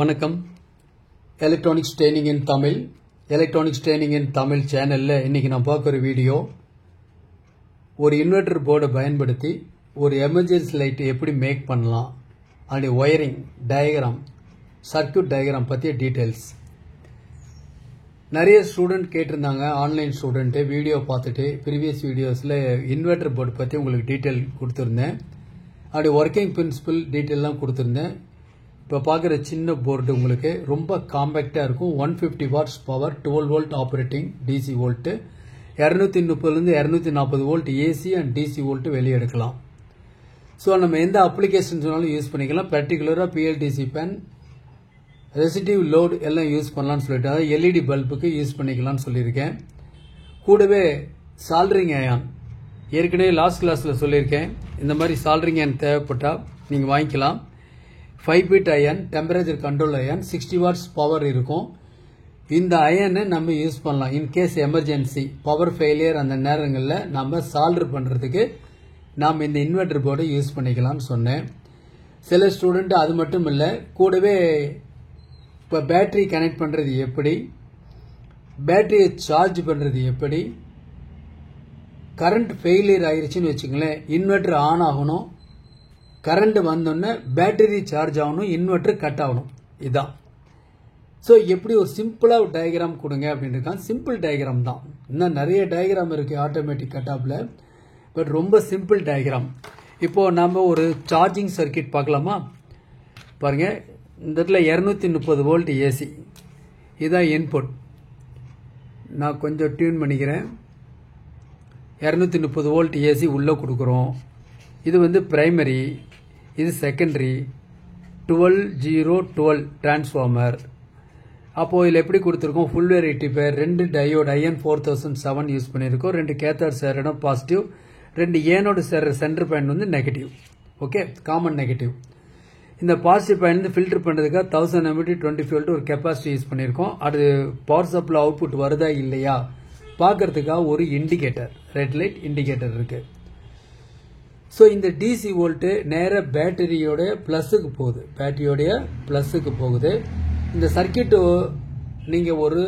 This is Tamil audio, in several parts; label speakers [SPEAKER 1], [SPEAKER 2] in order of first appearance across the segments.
[SPEAKER 1] வணக்கம். எலக்ட்ரானிக்ஸ் ட்ரைனிங் இன் தமிழ் சேனலில் இன்றைக்கி நான் பார்க்குற வீடியோ ஒரு இன்வெர்டர் போர்டை பயன்படுத்தி ஒரு எமர்ஜென்சி லைட் எப்படி மேக் பண்ணலாம், அதோடைய ஒயரிங் டயக்ராம், சர்க்யூட் டயக்ராம் பற்றிய டீட்டெயில்ஸ். நிறைய ஸ்டூடெண்ட் கேட்டிருந்தாங்க, ஆன்லைன் ஸ்டூடெண்ட்டு வீடியோ பார்த்துட்டு ப்ரீவியஸ் வீடியோஸில் இன்வெர்டர் போர்டு பற்றி உங்களுக்கு டீட்டெயில் கொடுத்துருந்தேன். அதோடைய ஒர்க்கிங் பிரின்சிபல் டீட்டெயிலாம் கொடுத்துருந்தேன். இப்போ பார்க்குற சின்ன போர்டு உங்களுக்கு ரொம்ப காம்பேக்டாக இருக்கும். 150 watts power, 12 volt operating DC volt, 230லேருந்து 240 volt AC and DC volt வெளியே எடுக்கலாம். ஸோ நம்ம எந்த அப்ளிகேஷன் சொன்னாலும் யூஸ் பண்ணிக்கலாம். பர்டிகுலராக பிஎல்டிசி பேன், ரெசிஸ்டிவ் லோடு எல்லாம் யூஸ் பண்ணலான்னு சொல்லிட்டு, அதாவது எல்இடி பல்புக்கு யூஸ் பண்ணிக்கலாம்னு சொல்லியிருக்கேன். கூடவே சால்டரிங் அயான், ஏற்கனவே லாஸ்ட் கிளாஸில் சொல்லியிருக்கேன். இந்த மாதிரி சால்டரிங் அயான் தேவைப்பட்டால் நீங்கள் வாங்கிக்கலாம். 5 bit iron, temperature control iron, 60 watts power இருக்கும். இந்த அயனை நம்ம யூஸ் பண்ணலாம். இன்கேஸ் எமர்ஜென்சி பவர் ஃபெயிலியர் அந்த நேரங்களில் நம்ம சால்டர் பண்ணுறதுக்கு நாம் இந்த இன்வெர்டர் போர்டை யூஸ் பண்ணிக்கலாம்னு சொன்னேன். சில ஸ்டூடெண்ட் அது மட்டும் இல்லை, கூடவே இப்போ பேட்டரி கனெக்ட் பண்ணுறது எப்படி, பேட்டரியை சார்ஜ் பண்ணுறது எப்படி, கரண்ட் ஃபெயிலியர் ஆயிடுச்சுன்னு வச்சுங்களேன், இன்வெர்டர் ஆன் ஆகணும், கரண்ட் வந்தோடனே பேட்டரி சார்ஜ் ஆகணும், இன்வெர்டர் கட் ஆகணும். இதுதான். ஸோ எப்படி ஒரு சிம்பிளாக ஒரு டயக்ராம் கொடுங்க அப்படின்னு இருக்கான். சிம்பிள் டயக்ராம் தான். இன்னும் நிறைய டயக்ராம் இருக்குது ஆட்டோமேட்டிக் கட் ஆஃபில், பட் ரொம்ப சிம்பிள் டயக்ராம். இப்போது நம்ம ஒரு சார்ஜிங் சர்க்கியூட் பார்க்கலாமா? பாருங்கள், இந்த இடத்துல 230 வோல்ட் ஏசி, இதுதான் இன்புட். நான் கொஞ்சம் டியூன் பண்ணிக்கிறேன். 230 வோல்ட் ஏசி உள்ளே கொடுக்குறோம். இது வந்து பிரைமரி, இது செகண்டரி, 12-0-12 டிரான்ஸ்ஃபார்மர். அப்போது இதில் எப்படி கொடுத்துருக்கோம், full wave rectifier, 2 diode IN 4007 use பண்ணியிருக்கோம், 2 கேத்தோட் சேர்ற இடம் பாசிட்டிவ், 2 ஏனோடு சேர்ற சென்டர் பாயிண்ட் வந்து நெகட்டிவ். Okay, common negative. இந்த பாசிட்டிவ் பாயிண்ட் வந்து ஃபில்டர் பண்ணுறதுக்காக 1000 mAh 20 volt ஒரு கெப்பாசிட்டி யூஸ் பண்ணியிருக்கோம். அது பவர் சப்ளை அவுட்புட் வருதா இல்லையா பார்க்கறதுக்காக ஒரு இண்டிகேட்டர், ரெட் லைட் இண்டிகேட்டர் இருக்கு. ஸோ இந்த டிசி வோல்ட்டு நேராக பேட்டரியோட ப்ளஸுக்கு போகுது, பேட்டரியோடைய ப்ளஸுக்கு போகுது. இந்த சர்க்கியூட்டு நீங்கள் ஒரு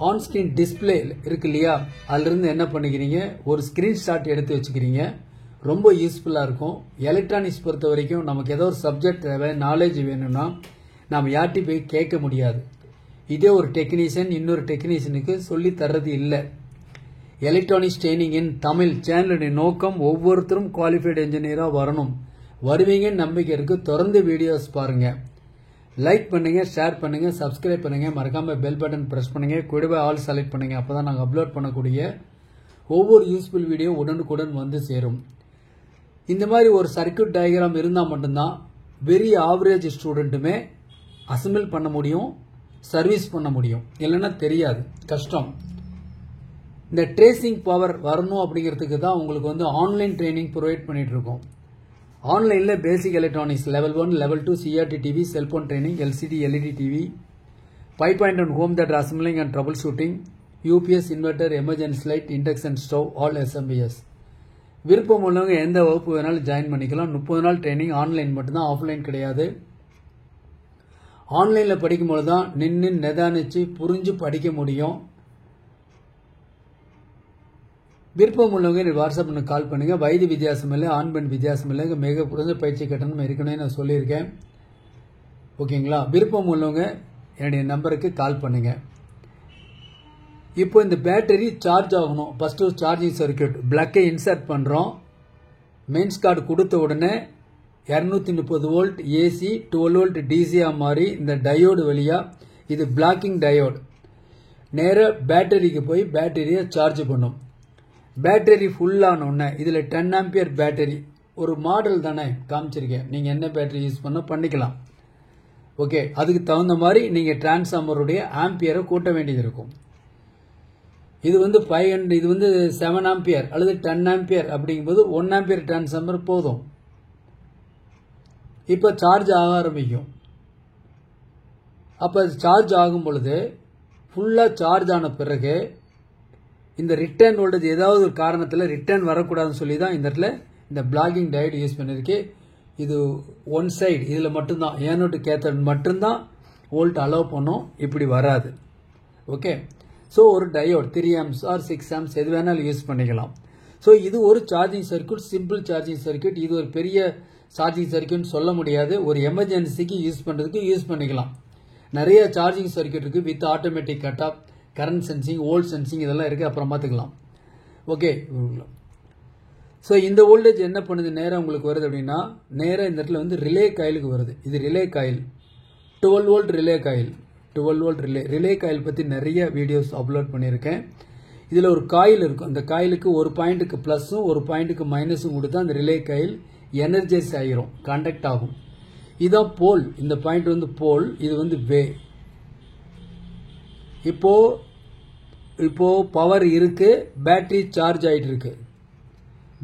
[SPEAKER 1] ஆன்ஸ்கிரீன் டிஸ்பிளே இருக்கு இல்லையா, அதுலேருந்து என்ன பண்ணிக்கிறீங்க, ஒரு ஸ்க்ரீன்ஷாட் எடுத்து வச்சுக்கிறீங்க. ரொம்ப யூஸ்ஃபுல்லாக இருக்கும். எலக்ட்ரானிக்ஸ் பொறுத்த வரைக்கும் நமக்கு ஏதோ ஒரு சப்ஜெக்ட் தேவை, நாலேஜ் வேணும்னா நாம் யார்கிட்டையும் போய் கேட்க முடியாது. இதே ஒரு டெக்னீஷியன் இன்னொரு டெக்னீஷியனுக்கு சொல்லி தர்றது இல்லை. எலக்ட்ரானிக்ஸ் ட்ரைனிங் இன் தமிழ் சேனலுடைய நோக்கம் ஒவ்வொருத்தரும் குவாலிஃபைடு என்ஜினியராக வரணும். வருவீங்கன்னு நம்பிக்கை இருக்கு. தொடர்ந்து வீடியோஸ் பாருங்க, லைக் பண்ணுங்க, ஷேர் பண்ணுங்க, சப்ஸ்கிரைப் பண்ணுங்க, மறக்காம பெல் பட்டன் பிரஸ் பண்ணுங்க, கூடவே ஆல் செலக்ட் பண்ணுங்க. அப்பதான் நாங்கள் அப்லோட் பண்ணக்கூடிய ஒவ்வொரு யூஸ்ஃபுல் வீடியோ உடனுக்குடன் வந்து சேரும். இந்த மாதிரி ஒரு சர்க்யூட் டயக்ராம் இருந்தால் மட்டும்தான் வெரி ஆவரேஜ் ஸ்டூடெண்ட்டுமே அசம்பிள் பண்ண முடியும், சர்வீஸ் பண்ண முடியும். இல்லைன்னா தெரியாது, கஷ்டம். இந்த ட்ரேசிங் பவர் வரணும் அப்படிங்கிறதுக்கு தான் உங்களுக்கு வந்து ஆன்லைன் ட்ரைனிங் ப்ரொவைட் பண்ணிட்டு இருக்கோம். ஆன்லைனில் basic electronics level 1, level 2 CRT TV, cellphone training, LCD LED TV, 5.1 home theatre assembling and troubleshooting, UPS, inverter, emergency light, induction stove, all SMPS. விருப்பம் உள்ளவங்க எந்த வகுப்பு வேணாலும் ஜாயின் பண்ணிக்கலாம். 30 நாள் ட்ரைனிங், ஆன்லைன் மட்டும்தான், ஆஃப்லைன் கிடையாது. ஆன்லைனில் படிக்கும்போது தான் நின்று நிதானிச்சு புரிஞ்சு படிக்க முடியும். விருப்பம் உள்ளவங்க வாட்ஸ்அப் கால் பண்ணுங்க. வயது வித்தியாசம் இல்லை, ஆண் பெண் வித்தியாசம் இல்லை, மிக குறைஞ்ச பயிற்சி கட்டணம் இருக்கணும்னு நான் சொல்லியிருக்கேன். ஓகேங்களா? விருப்பம் உள்ளவங்க என்னுடைய நம்பருக்கு கால் பண்ணுங்க. இப்போ இந்த பேட்டரி சார்ஜ் ஆகணும். ஃபர்ஸ்ட் ஒரு சார்ஜிங் சர்க்யூட் பிளக்கை இன்சர்ட் பண்றோம். மெயின்ஸ் கார்டு கொடுத்த உடனே 230 வோல்ட் ஏசி 12 வோல்ட் டிசியா மாறி இந்த டயோடு வழியா, இது பிளாக்கிங் டயோடு, நேராக பேட்டரிக்கு போய் பேட்டரியை சார்ஜ் பண்ணும். பேட்டரி ஃபுல்லான உடனே இதில் 10 ஆம்பியர் பேட்டரி, ஒரு மாடல் தானே காமிச்சிருக்கேன், நீங்கள் என்ன பேட்டரி யூஸ் பண்ண பண்ணிக்கலாம். ஓகே, அதுக்கு தகுந்த மாதிரி நீங்கள் டிரான்ஸ்ஃபார்மருடைய ஆம்பியரை கூட்ட வேண்டியது இருக்கும். இது வந்து 500, இது வந்து 7 ஆம்பியர் அல்லது 10 ஆம்பியர் அப்படிங்கும்போது 1 ஆம்பியர் டிரான்ஸ்ஃபார்மர் போதும். இப்போ சார்ஜ் ஆக ஆரம்பிக்கும். அப்போ சார்ஜ் ஆகும் பொழுது ஃபுல்லாக சார்ஜ் ஆன பிறகு இந்த ரிட்டர்ன் வோல்டேஜ் ஏதாவது ஒரு காரணத்தில் ரிட்டர்ன் வரக்கூடாதுன்னு சொல்லி தான் இந்த இடத்துல இந்த பிளாக்கிங் டயோடு யூஸ் பண்ணிருக்கு. இது ஒன் சைடு, இதில் மட்டும்தான் ஏனோட் கேத்தோட் மட்டும்தான் வோல்ட் அலோவ் பண்ணும், இப்படி வராது. ஓகே, ஸோ ஒரு டயோட் 3 ஆம்ஸ் ஆர் 6 ஆம்ஸ் எது வேணாலும் யூஸ் பண்ணிக்கலாம். ஸோ இது ஒரு charging circuit, simple charging circuit. இது ஒரு பெரிய சார்ஜிங் சர்க்யூட்னு சொல்ல முடியாது, ஒரு எமர்ஜென்சிக்கு யூஸ் பண்ணுறதுக்கு யூஸ் பண்ணிக்கலாம். நிறைய சார்ஜிங் சர்க்யூட் இருக்குது with automatic cut off, current sensing, volt sensing இதெல்லாம் இருக்குது, அப்புறம் பார்த்துக்கலாம். ஓகே, ஸோ இந்த வோல்டேஜ் என்ன பண்ணுது, நேராக உங்களுக்கு வருது அப்படின்னா நேராக இந்த இடத்துல வந்து ரிலே காயிலுக்கு வருது. இது relay coil, 12 volt relay coil, 12 volt relay coil பற்றி நிறைய வீடியோஸ் அப்லோட் பண்ணியிருக்கேன். இதில் ஒரு காயில் இருக்கும், அந்த காயிலுக்கு ஒரு பாயிண்ட்டுக்கு ப்ளஸும் ஒரு பாயிண்ட்டுக்கு மைனஸும் கொடுத்தா அந்த ரிலே காயில் எனர்ஜைஸ் ஆகிரும், கண்டக்ட் ஆகும். இதுதான் போல், இந்த பாயிண்ட் வந்து போல், இது வந்து வே. இப்போ பவர் இருக்கு, பேட்டரி சார்ஜ் ஆகிட்டு இருக்கு.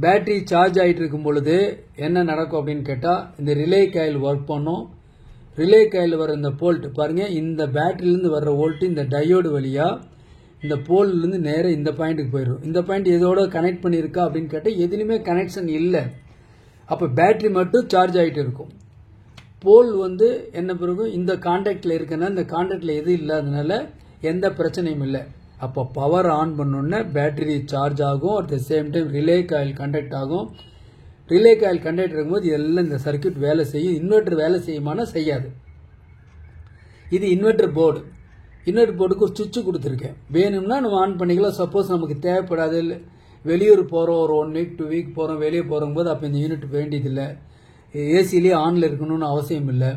[SPEAKER 1] பேட்டரி சார்ஜ் ஆகிட்டு இருக்கும் பொழுது என்ன நடக்கும் அப்படின்னு கேட்டால், இந்த ரிலே காயில் ஒர்க் பண்ணும். ரிலே காயில் வர இந்த போல்ட் பாருங்க, இந்த பேட்டரியிலேருந்து வர்ற வோல்ட் இந்த டயோடு வழியா இந்த போல்லேருந்து நேராக இந்த பாயிண்ட்டுக்கு போயிடும். இந்த பாயிண்ட் எதோட கனெக்ட் பண்ணியிருக்கா அப்படின்னு கேட்டால் எதுலையுமே கனெக்ஷன் இல்லை. அப்போ பேட்டரி மட்டும் சார்ஜ் ஆகிட்டு இருக்கும். போல் வந்து என்ன பிறகு இந்த கான்டாக்டில் இருக்கனால, இந்த கான்டாக்டில் எதுவும் இல்லாதனால எந்த பிரச்சனையும் இல்லை. அப்போ பவர் ஆன் பண்ணோன்னே பேட்டரி சார்ஜ் ஆகும், at the same time relay coil conduct ஆகும். ரிலே காயில் கண்டக்ட் இருக்கும்போது இதெல்லாம் இந்த சர்க்யூட் வேலை செய்யும். இன்வெர்டர் வேலை செய்யுமானா செய்யாது. இது இன்வெர்டர் போர்டு. இன்வெர்டர் போர்டுக்கு ஒரு சுவிட்ச் கொடுத்துருக்கேன், வேணும்னா நம்ம ஆன் பண்ணிக்கலாம். சப்போஸ் நமக்கு தேவைப்படாது, வெளியூர் போகிறோம், ஒரு 1 வீக் 2 வீக் போகிறோம், வெளியே போகும்போது அப்போ இந்த யூனிட் வேண்டியதில்லை, ஏசிலேயே ஆனில் இருக்கணும்னு அவசியம் இல்லை.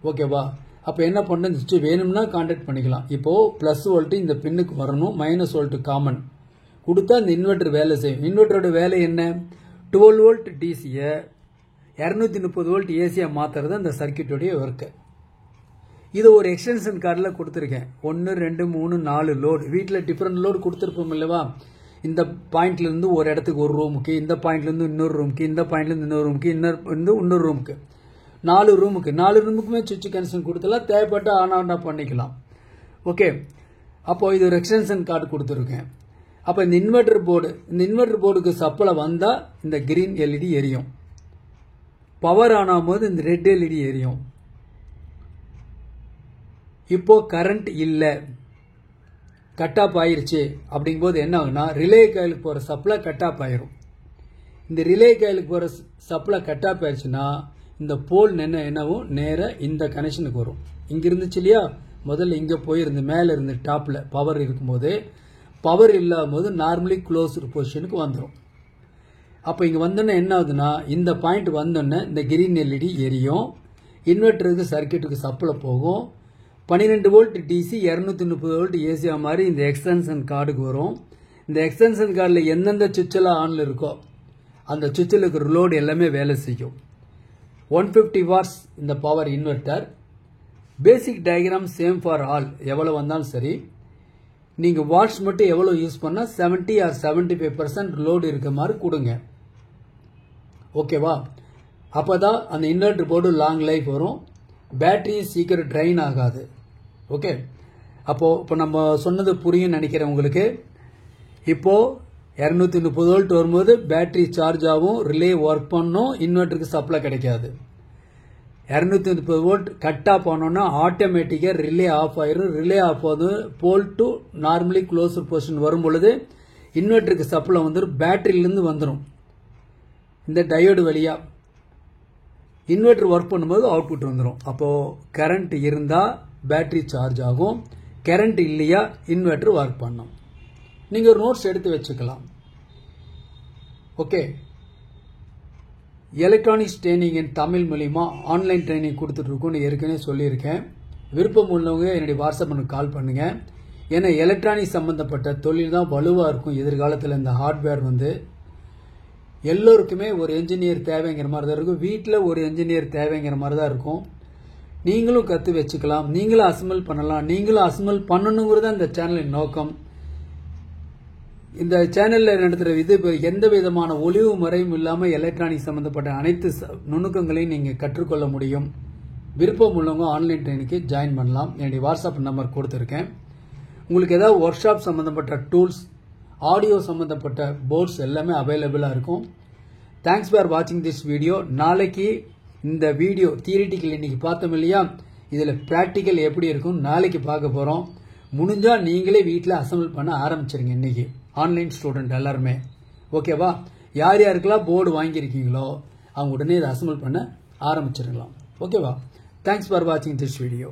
[SPEAKER 1] ஓகேவா? அப்போ என்ன பண்ண, இந்த சுவிட்ச் வேணும்னா கான்டாக்ட் பண்ணிக்கலாம். இப்போது ப்ளஸ் வோல்ட்டு இந்த பின்னுக்கு வரணும், மைனஸ் வோல்ட்டு காமன் கொடுத்தா இந்த இன்வெர்டர் வேலை செய்யும். இன்வெர்டரோட வேலை என்ன, 12 வோல்ட் டிசியை 230 வோல்ட் ஏசியாக மாற்றுறது அந்த சர்க்யூட்டோடைய ஒர்க்கு. இது ஒரு எக்ஸ்டென்ஷன் கார்டில் கொடுத்துருக்கேன். 1 2 3 4 லோடு, வீட்டில் டிஃப்ரெண்ட் லோடு கொடுத்துருப்போம் இல்லைவா? இந்த பாயிண்ட்லேருந்து ஒரு இடத்துக்கு ஒரு ரூமுக்கு, இந்த பாயிண்ட்லேருந்து இன்னொரு ரூமுக்கு, இந்த பாயிண்ட்லேருந்து இன்னொரு ரூமுக்கு, இன்னொரு ரூமுக்கு, 4 ரூமுக்கு, 4 ரூமுக்குமே சுவிட்ச் கனெக்ஷன் கொடுத்தலாம், தேவைப்பட்ட ஆன் ஆன் பண்ணிக்கலாம். ஓகே, அப்போ இது ஒரு எக்ஸ்டென்ஷன் கார்டு கொடுத்துருக்கேன். அப்போ இந்த இன்வெர்டர் போர்டுக்கு சப்ளை வந்தால் இந்த கிரீன் எல்இடி எரியும், பவர் ஆன் ஆகும்போது இந்த ரெட் எல்இடி எரியும். இப்போ கரண்ட் இல்லை, கட் ஆஃப் ஆயிருச்சு அப்படிங்கும்போது என்ன ஆகுனா, ரிலே காயிலுக்கு போகிற சப்ளை கட் ஆஃப் ஆயிரும். இந்த ரிலே காயிலுக்கு போகிற சப்ளை கட் ஆஃப் ஆயிடுச்சுன்னா இந்த போல் என்னவும் நேராக இந்த கனெக்ஷனுக்கு வரும். இங்கே இருந்துச்சு இல்லையா, முதல்ல இங்கே போயிருந்து மேலே இருந்து டாப்பில் பவர் இருக்கும்போது, பவர் இல்லாத போது நார்மலி க்ளோஸ்டு பொசிஷனுக்கு வந்துடும். அப்போ இங்கே வந்தோன்னே என்ன ஆகுதுன்னா, இந்த பாயிண்ட் வந்தோடனே இந்த கிரீன் எல்இடி எரியும், இன்வெர்டருக்கு சர்க்யூட்டுக்கு சப்ளை போகும். 12 வோல்ட் டிசி 230 வோல்ட் ஏசியா மாதிரி இந்த எக்ஸ்டென்ஷன் கார்டுக்கு வரும். இந்த எக்ஸ்டென்ஷன் கார்டில் எந்தெந்த சுவிட்செல்லாம் ஆனில் இருக்கோ அந்த சுவிட்சில் இருக்கிற லோடு எல்லாமே வேலை செய்யும். 150 வாட்ஸ் இந்த power inverter. Basic diagram same for all, எவ்வளோ வந்தாலும் சரி. நீங்கள் வாட்ஸ் மட்டும் எவ்வளோ யூஸ் பண்ணால் 70 or 75% லோடு இருக்க மாதிரி கொடுங்க. ஓகேவா? அப்போ தான் அந்த இன்வெர்டர் போர்டு லாங் லைஃப் வரும், பேட்டரியும் சீக்கிரம் ட்ரைன் ஆகாது. ஓகே, அப்போது இப்போ நம்ம சொன்னது புரியும் நினைக்கிறேன் உங்களுக்கு. இப்போது 230 வோல்ட் வரும்போது பேட்டரி சார்ஜ் ஆகும், ரிலே ஒர்க் பண்ணும், இன்வெர்டருக்கு சப்ளை கிடைக்காது. 230 வோல்ட் கட் ஆஃப் ஆனோன்னா ஆட்டோமேட்டிக்காக ரிலே ஆஃப் ஆயிரும். ரிலே ஆஃப் ஆகுது, போல் டு நார்மலி க்ளோஸ் பொசிஷன் வரும் பொழுது இன்வெர்டருக்கு சப்ளை வந்துடும், பேட்டரியிலேருந்து வந்துடும் இந்த டயோடு வழியாக. இன்வெர்டர் ஒர்க் பண்ணும்போது அவுட்புட் வந்துடும். அப்போது கரண்ட் இருந்தால் பேட்டரி சார்ஜ் ஆகும், கரண்ட் இல்லையா இன்வெர்டர் ஒர்க் பண்ணும். நீங்கள் ஒரு நோட்ஸ் எடுத்து வச்சுக்கலாம். ஓகே, எலக்ட்ரானிக்ஸ் ட்ரைனிங் இன் தமிழ் மூலிமா ஆன்லைன் ட்ரைனிங் கொடுத்துட்ருக்கோன்னு ஏற்கனவே சொல்லியிருக்கேன். விருப்பம் உள்ளவங்க என்னுடைய வாட்ஸ்அப் எனக்கு கால் பண்ணுங்கள். ஏன்னா எலக்ட்ரானிக்ஸ் சம்மந்தப்பட்ட தொழில் தான் வலுவாக இருக்கும் எதிர்காலத்தில். இந்த ஹார்ட்வேர் வந்து எல்லோருக்குமே ஒரு என்ஜினியர் தேவைங்கிற மாதிரி தான் இருக்கும், வீட்டில் ஒரு என்ஜினியர் தேவைங்கிற மாதிரி தான் இருக்கும். நீங்களும் கற்று வச்சுக்கலாம், நீங்களும் அசம்பிள் பண்ணலாம், நீங்களும் அசம்பிள் பண்ணணுங்கிறது இந்த சேனலின் நோக்கம். இந்த சேனலில் நடத்துகிற இது எந்த விதமான ஒளிவு முறையும் இல்லாமல் எலக்ட்ரானிக்ஸ் சம்மந்தப்பட்ட அனைத்து நுணுக்கங்களையும் நீங்கள் கற்றுக்கொள்ள முடியும். விருப்பம் உள்ளவங்க ஆன்லைன் ட்ரைனிங்க்கு ஜாயின் பண்ணலாம். என்னுடைய வாட்ஸ்அப் நம்பர் கொடுத்துருக்கேன். உங்களுக்கு ஏதாவது ஒர்க் ஷாப் சம்மந்தப்பட்ட டூல்ஸ், ஆடியோ சம்மந்தப்பட்ட போர்ட்ஸ் எல்லாமே அவைலபிளாக இருக்கும். தேங்க்ஸ் ஃபார் வாட்சிங் திஸ் வீடியோ. நாளைக்கு இந்த வீடியோ தியரிட்டிக்கல் இன்னைக்கு பார்த்தோம் இல்லையா, இதில் ப்ராக்டிக்கல் எப்படி இருக்கும் நாளைக்கு பார்க்க போகிறோம். முடிஞ்சால் நீங்களே வீட்டில் அசம்பிள் பண்ண ஆரம்பிச்சிருங்க இன்னைக்கு, ஆன்லைன் ஸ்டூடெண்ட் எல்லாருமே. ஓகேவா? யார் யாருக்கெல்லாம் போர்டு வாங்கியிருக்கீங்களோ அவங்க உடனே இதை அசம்பிள் பண்ண ஆரம்பிச்சிருக்கலாம். ஓகேவா? தேங்க்ஸ் ஃபார் வாட்சிங் திஸ் வீடியோ.